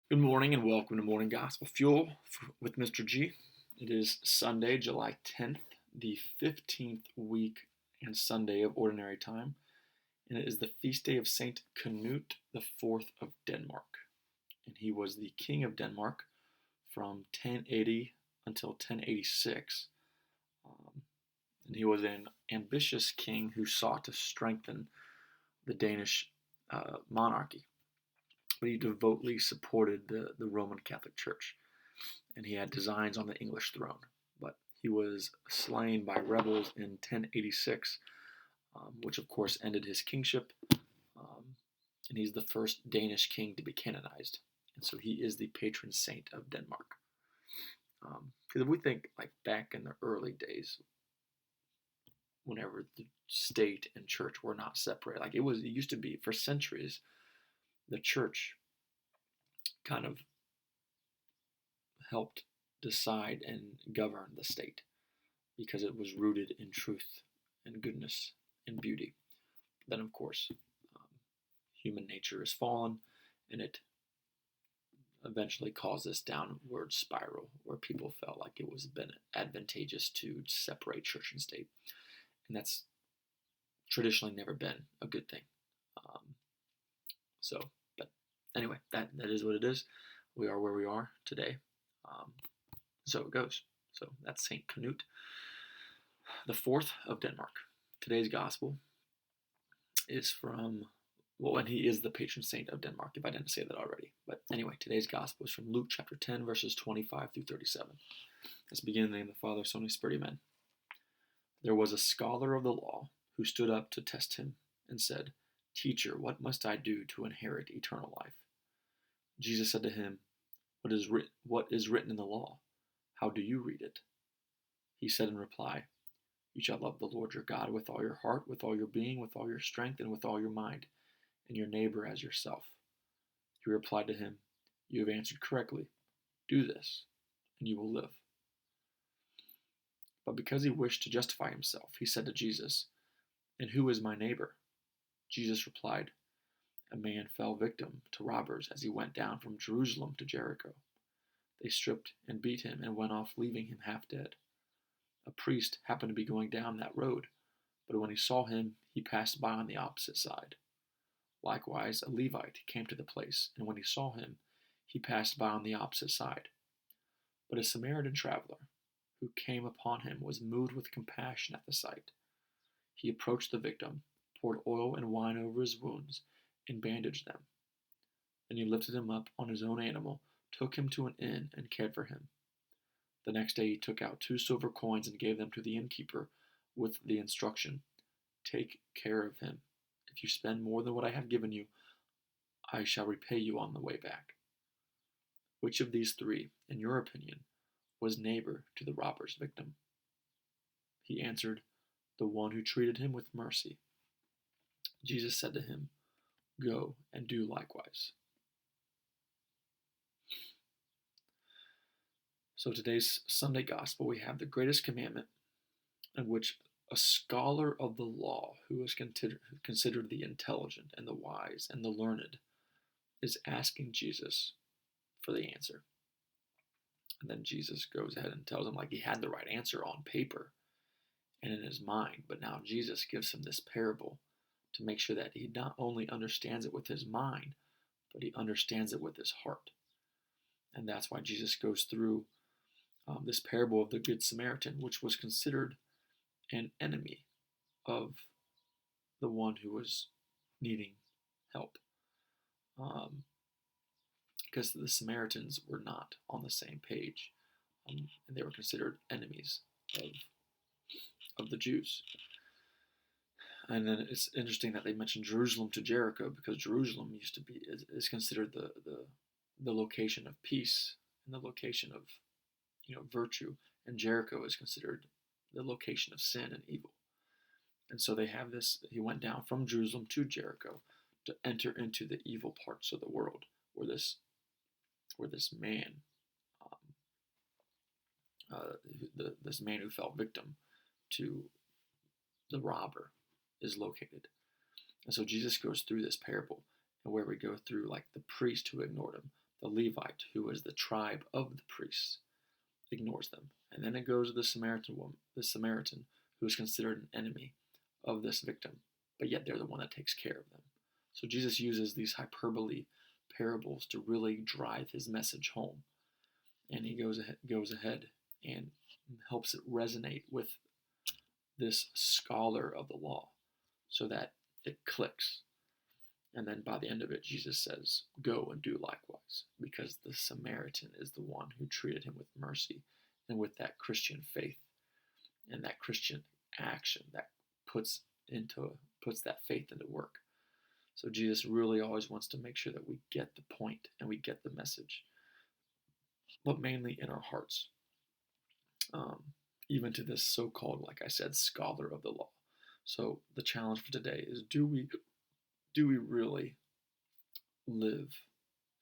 Good morning and welcome to Morning Gospel Fuel with Mr. G. It is Sunday, July 10th, the 15th week and Sunday of Ordinary Time, and it is the feast day of Saint Canute IV of Denmark. And he was the king of Denmark from 1080 until 1086. And he was an ambitious king who sought to strengthen the Danish monarchy, but he devoutly supported the Roman Catholic Church, and he had designs on the English throne. But he was slain by rebels in 1086, which of course ended his kingship, and he's the first Danish king to be canonized, and so he is the patron saint of Denmark. Because if we think like back in the early days, whenever the state and church were not separate, it used to be for centuries, the church kind of helped decide and govern the state because it was rooted in truth and goodness and beauty. Then, of course, human nature is fallen, and it eventually caused this downward spiral where people felt like it was been advantageous to separate church and state, and that's traditionally never been a good thing. But anyway, that is what it is. We are where we are today. So it goes. So that's Saint Canute the Fourth of Denmark. Today's gospel is from, and he is the patron saint of Denmark, if I didn't say that already. But anyway, today's gospel is from Luke chapter 10, verses 25 through 37. Let's begin in the name of the Father, Son, and Spirit, amen. There was a scholar of the law who stood up to test him and said, "Teacher, what must I do to inherit eternal life?" Jesus said to him, What is written in the law? How do you read it?" He said in reply, "You shall love the Lord your God with all your heart, with all your being, with all your strength, and with all your mind, and your neighbor as yourself." He replied to him, "You have answered correctly. Do this, and you will live." But because he wished to justify himself, he said to Jesus, "And who is my neighbor?" Jesus replied, "A man fell victim to robbers as he went down from Jerusalem to Jericho. They stripped and beat him and went off, leaving him half dead. A priest happened to be going down that road, but when he saw him, he passed by on the opposite side. Likewise, a Levite came to the place, and when he saw him, he passed by on the opposite side. But a Samaritan traveler who came upon him was moved with compassion at the sight. He approached the victim, poured oil and wine over his wounds, and bandaged them. Then he lifted him up on his own animal, took him to an inn, and cared for him. The next day he took out 2 silver coins and gave them to the innkeeper with the instruction, 'Take care of him. If you spend more than what I have given you, I shall repay you on the way back.' Which of these 3, in your opinion, was neighbor to the robber's victim?" He answered, "The one who treated him with mercy." Jesus said to him, "Go and do likewise." So today's Sunday Gospel, we have the greatest commandment, in which a scholar of the law, who is considered the intelligent and the wise and the learned, is asking Jesus for the answer. And then Jesus goes ahead and tells him he had the right answer on paper and in his mind, but now Jesus gives him this parable to make sure that he not only understands it with his mind, but he understands it with his heart. And that's why Jesus goes through this parable of the Good Samaritan, which was considered an enemy of the one who was needing help, because the Samaritans were not on the same page, and they were considered enemies of the Jews. And then it's interesting that they mentioned Jerusalem to Jericho, because Jerusalem is considered the location of peace and the location of virtue, and Jericho is considered the location of sin and evil. And so they have this. He went down from Jerusalem to Jericho to enter into the evil parts of the world, where this man, this man who fell victim to the robber, is located. And so Jesus goes through this parable, and where we go through the priest who ignored him, The Levite, who is the tribe of the priests, ignores them. And then it goes to the Samaritan, who is considered an enemy of this victim, but yet they're the one that takes care of them. So Jesus uses these hyperbole parables to really drive his message home. And he goes ahead and helps it resonate with this scholar of the law so that it clicks. And then by the end of it, Jesus says, "Go and do likewise," because the Samaritan is the one who treated him with mercy and with that Christian faith and that Christian action that puts that faith into work. So Jesus really always wants to make sure that we get the point and we get the message, but mainly in our hearts. Even to this so-called, like I said, scholar of the law. So the challenge for today is: do we really live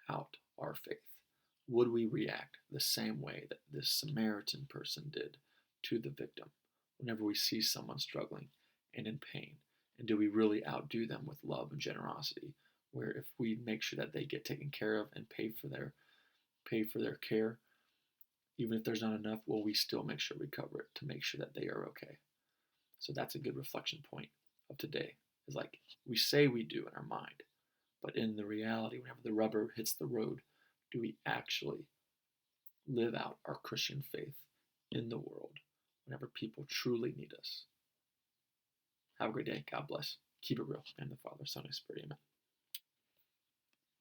out our faith? Would we react the same way that this Samaritan person did to the victim whenever we see someone struggling and in pain? And do we really outdo them with love and generosity, where if we make sure that they get taken care of and pay for their care, even if there's not enough, will we still make sure we cover it to make sure that they are okay? So that's a good reflection point of today. Is like we say we do in our mind, but in the reality, whenever the rubber hits the road, do we actually live out our Christian faith in the world whenever people truly need us? Have a great day. God bless. Keep it real. And the Father, Son, and Spirit. Amen.